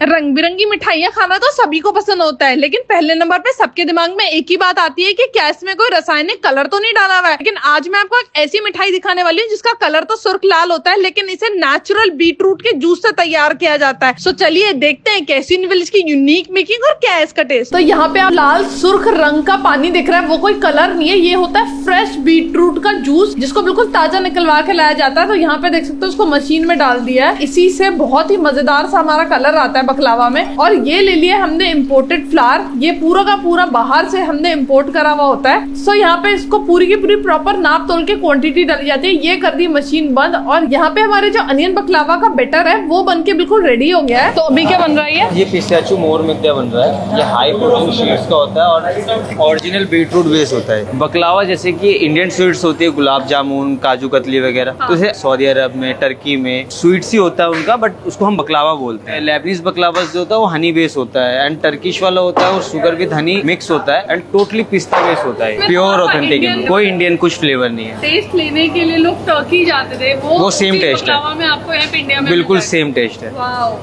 रंग बिरंगी मिठाइयाँ खाना तो सभी को पसंद होता है, लेकिन पहले नंबर पे सबके दिमाग में एक ही बात आती है कि क्या इसमें कोई रासायनिक कलर तो नहीं डाला हुआ है। लेकिन आज मैं आपको एक ऐसी मिठाई दिखाने वाली हूँ जिसका कलर तो सुर्ख लाल होता है, लेकिन इसे नेचुरल बीट रूट के जूस से तैयार किया जाता है। सो चलिए देखते हैं कैसी निवल इसकी यूनिक मेकिंग और क्या है इसका टेस्ट। तो यहाँ पे आप लाल सुर्ख रंग का पानी दिख रहा है, वो कोई कलर नहीं है, ये होता है फ्रेश बीट रूट का जूस जिसको बिल्कुल ताजा निकलवा के लाया जाता है। तो यहाँ पे देख सकते हो उसको मशीन में डाल दिया है, इसी से बहुत ही मजेदार सा हमारा कलर आता है बकलावा में। और ये ले लिया हमने इम्पोर्टेड फ्लावर, ये पूरा का पूरा बाहर से हमने इम्पोर्ट करा हुआ होता है। सो यहाँ पे इसको पूरी की पूरी प्रॉपर नाप तोल के क्वांटिटी डाली जाती है। ये कर दी मशीन बंद और यहाँ पे हमारे जो अनियन बकलावा का बैटर है वो बन के बिल्कुल रेडी हो गया है। तो अभी क्या बन रहा है? ये पिस्ताचियो मोर मिद्या बन रहा है। ये हाई प्रोटीन शीट्स का होता है और ओरिजिनल बीटरूट बेस होता है। बकलावा जैसे कि इंडियन स्वीट्स होती है, गुलाब जामुन, काजू कतली वगैरह, तो जैसे सऊदी अरब में, टर्की में स्वीट्स ही होता है उनका, बट उसको हम बकलावा बोलते हैं। लेबनीज बकलावा जो होता है वो हनी बेस होता है, एंड टर्किश वाला होता है वो शुगर विद हनी मिक्स होता है, एंड टोटली पिस्ता बेस होता है, प्योर ऑथेंटिक, कोई इंडियन कुछ फ्लेवर नहीं है। टेस्ट लेने के लिए लोग टर्की जाते थे, वो सेम टेस्ट है में आपको यहाँ पे इंडिया में बिल्कुल सेम टेस्ट है।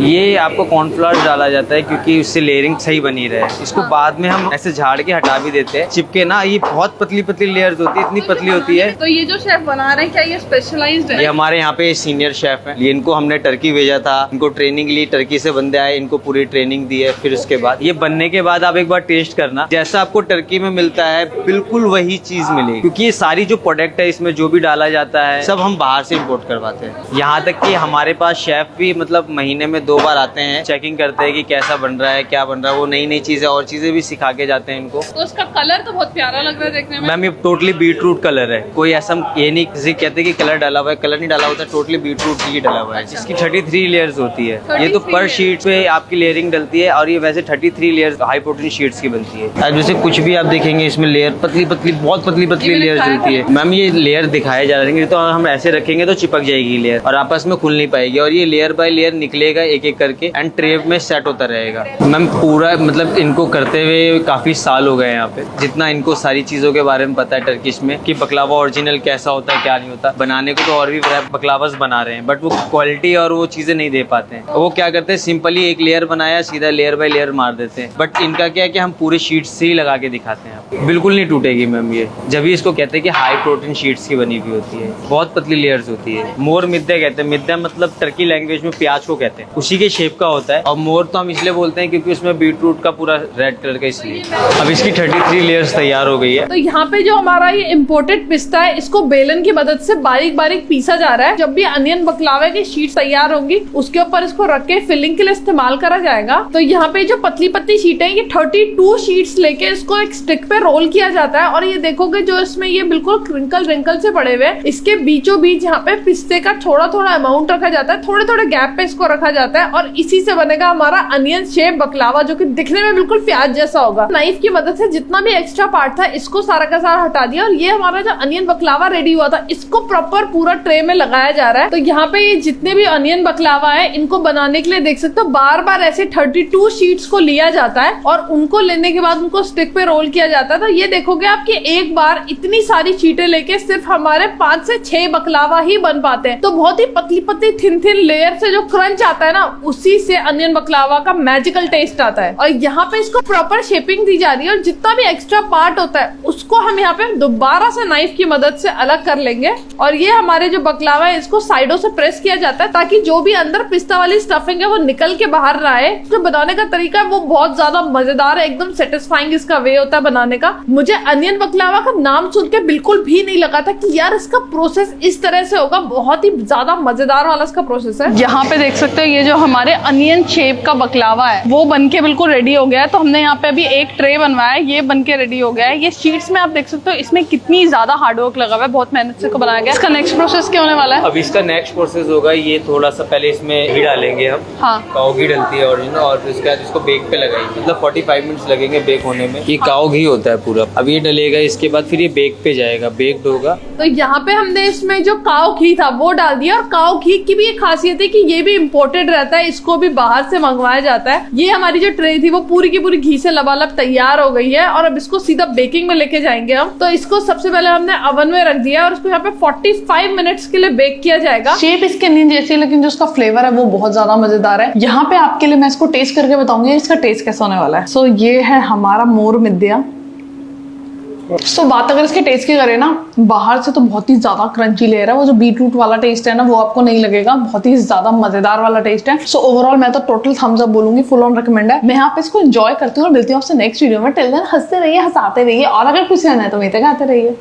ये आपको कॉर्नफ्लावर डाला जाता है क्योंकि उससे लेयरिंग सही बनी रहे। इसको बाद में हम ऐसे झाड़ के हटा भी देते हैं, चिपके ना। ये बहुत पतली पतली लेयर्स होती है, इतनी पतली होती है। तो ये जो शेफ बना रहे हैं क्या ये स्पेशलाइज्ड है? ये हमारे यहाँ पे सीनियर शेफ है, इनको हमने टर्की भेजा था, इनको ट्रेनिंग ली, टर्की से बंदे आए, इनको पूरी ट्रेनिंग दी है। फिर उसके बाद ये बनने के बाद आप एक बार टेस्ट करना, जैसा आपको टर्की में मिलता है बिल्कुल वही चीज मिलेगी, क्योंकि ये सारी जो प्रोडक्ट है इसमें जो भी डाला जाता है सब हम बाहर से इम्पोर्ट करवाते हैं। यहाँ तक कि हमारे पास शेफ भी मतलब महीने में 2 बार आते हैं, चेकिंग करते हैं कि कैसा बन रहा है, क्या बन रहा है। वो नई नई चीजें और चीजें भी सिखा के जाते हैं इनको। तो उसका कलर तो बहुत प्यारा लग रहा है देखने में। मैम ये टोटली बीटरूट कलर है, कोई ऐसा ये नहीं किसी कहते कि कलर डाला हुआ है, कलर नहीं डाला होता, टोटली बीटरूट ही डाला हुआ है। इसकी 33 लेयर्स होती है। ये तो पर शीट पे आपकी लेयरिंग डलती है, और ये वैसे 33 लेयर्स हाई प्रोटीन शीट्स की बनती है। अब जैसे कुछ भी आप देखेंगे इसमें लेयर पतली पतली, बहुत पतली पतली लेयर्स डलती है। मैम ये लेयर दिखाए जा रहे हैं, तो हम ऐसे रखेंगे तो चिपक जाएगी लेयर और आपस में खुल नहीं पाएगी, और ये लेयर बाय लेयर निकलेगा एक एक करके, एंड ट्रे में सेट होता रहेगा। मैम पूरा मतलब इनको करते हुए काफी साल हो गए यहाँ पे, जितना इनको सारी चीजों के बारे में पता है टर्किश में कि बकलावा ओरिजिनल कैसा होता है क्या नहीं होता। बनाने को तो और भी बकलावास बना रहे हैं, बट वो क्वालिटी और वो चीजें नहीं दे पाते हैं। वो क्या करते हैं, सिंपली एक लेयर बनाया, सीधा लेयर बाय लेयर मार देते हैं। बट इनका क्या है कि हम पूरे शीट से ही लगा के दिखाते हैं, बिल्कुल नहीं टूटेगी मैम ये। जब भी इसको कहते हैं कि हाई प्रोटीन शीट्स की बनी हुई होती है, बहुत पतली लेयर्स होती है। मोर मिद्या कहते हैं, मिद्या मतलब टर्की लैंग्वेज में प्याज को कहते हैं, उसी के शेप का होता है। और मोर तो हम इसलिए बोलते हैं क्योंकि उसमें बीटरूट का पूरा रेड कलर का, इसलिए। अब इसकी 33 लेयर्स तैयार हो गई है। तो यहाँ पे जो हमारा ये इम्पोर्टेड पिस्ता है, इसको बेलन की मदद से बारीक बारीक पीसा जा रहा है। जब भी अनियन बकलावे की शीट तैयार होंगी उसके ऊपर इसको रख के फिलिंग के लिए इस्तेमाल करा जाएगा। तो यहाँ पे जो पतली पतली शीटें ये 32 शीट्स लेके इसको एक स्टिक पे रोल किया जाता है। और ये देखोगे जो इसमें ये बिल्कुल क्रिंकल रिंकल से पड़े हुए, इसके बीचों बीच यहाँ पे पिस्ते का थोड़ा थोड़ा अमाउंट रखा जाता है, थोड़े थोड़े गैप पे इसको रखा जाता है, और इसी से बनेगा हमारा अनियन शेप बकलावा, जो कि दिखने में बिल्कुल प्याज जैसा होगा। नाइफ की मदद से जितना भी एक्स्ट्रा पार्ट था इसको सारा का सारा हटा दिया, और ये हमारा जो अनियन बकलावा रेडी हुआ था इसको प्रॉपर पूरा ट्रे में लगाया जा रहा है। तो यहाँ पे ये जितने भी अनियन बकलावा है इनको बनाने के लिए देख सकते हो बार बार ऐसे 32 शीट्स को लिया जाता है, और उनको लेने के बाद उनको स्टिक पे रोल किया जाता है। तो ये देखोगे आपकी एक बार इतनी सारी शीटें लेके सिर्फ हमारे 5 से 6 बकलावा ही बन पाते हैं। तो बहुत ही पतली पतली थिन थिन लेयर से जो क्रंच आता है ना, उसी से अनियन बकलावा का मैजिकल टेस्ट आता है। और यहाँ पे इसको प्रॉपर शेपिंग दी जा रही है, और जितना भी एक्स्ट्रा पार्ट होता है उसको हम यहाँ पे दोबारा से नाइफ की मदद से अलग कर लेंगे। और ये हमारे जो बकलावा है इसको साइडों से प्रेस किया जाता है ताकि जो भी अंदर पिस्ता वाली स्टफिंग है वो निकल के बाहर ना आए। जो बनाने का तरीका है वो बहुत ज्यादा मजेदार है, एकदम सेटिस्फाइंग इसका वे होता है बनाने का। मुझे अनियन बकलावा का नाम सुन के बिल्कुल भी नहीं लगा था कि यार इसका प्रोसेस इस तरह से होगा। बहुत ही ज्यादा मजेदार वाला इसका प्रोसेस है। यहाँ पे देख सकते हो ये जो हमारे अनियन शेप का बकलावा है वो बनके बिल्कुल रेडी हो गया है। तो हमने यहाँ पे अभी एक ट्रे बनवाया है, ये बनके रेडी हो गया है। ये शीट्स में आप देख सकते हो इसमें कितनी ज्यादा हार्डवर्क लगा हुआ है, बहुत मेहनत से को बनाया गया। इसका नेक्स्ट प्रोसेस क्या होने वाला है? अब इसका नेक्स्ट प्रोसेस होगा, ये थोड़ा सा पहले इसमें घी डालेंगे हम। हाँ, काऊ घी डलती है ओरिजिनल, और फिर उसके बाद इसको बेक पे लगाएंगे, मतलब 45 मिनट्स लगेंगे बेक होने में। ये काऊ घी होता होता है पूरा। अब ये डलेगा, इसके बाद फिर ये बेक पे जाएगा, बेक्ड होगा। तो यहाँ पे हमने इसमें जो काऊ घी था वो डाल दिया, और काऊ घी की भी एक खासियत है कि ये भी इम्पोर्टेड रहता है, इसको भी बाहर से मंगवाया जाता है। ये हमारी जो ट्रे थी वो पूरी की पूरी घी से लबालब तैयार हो गई है, और अब इसको सीधा बेकिंग में लेके जाएंगे हम। तो इसको सबसे पहले हमने ओवन में रख दिया और इसको यहाँ पे 45 मिनट्स के लिए बेक किया जाएगा। शेप इसके नहीं जैसी, लेकिन जो उसका फ्लेवर है वो बहुत ज्यादा मजेदार है। यहाँ पे आपके लिए मैं इसको टेस्ट करके बताऊंगी इसका टेस्ट कैसा होने वाला है। सो ये है हमारा मोर मिद्या। तो बात अगर इसके टेस्ट की करें ना, बाहर से तो बहुत ही ज्यादा क्रंची लेयर है, वो जो बीटरूट वाला टेस्ट है ना वो आपको नहीं लगेगा, बहुत ही ज्यादा मजेदार वाला टेस्ट है। सो ओवरऑल मैं तो टोटल थम्स अप बोलूंगी, फुल ऑन रिकमेंड है। मैं यहाँ पे इसको एंजॉय करती हूँ और मिलती हूँ आपसे नेक्स्ट वीडियो में। टिल देन हंसते रहिए, हंसाते रहिए, और अगर कुछ रहना है तो मेरे तक आते रहिए।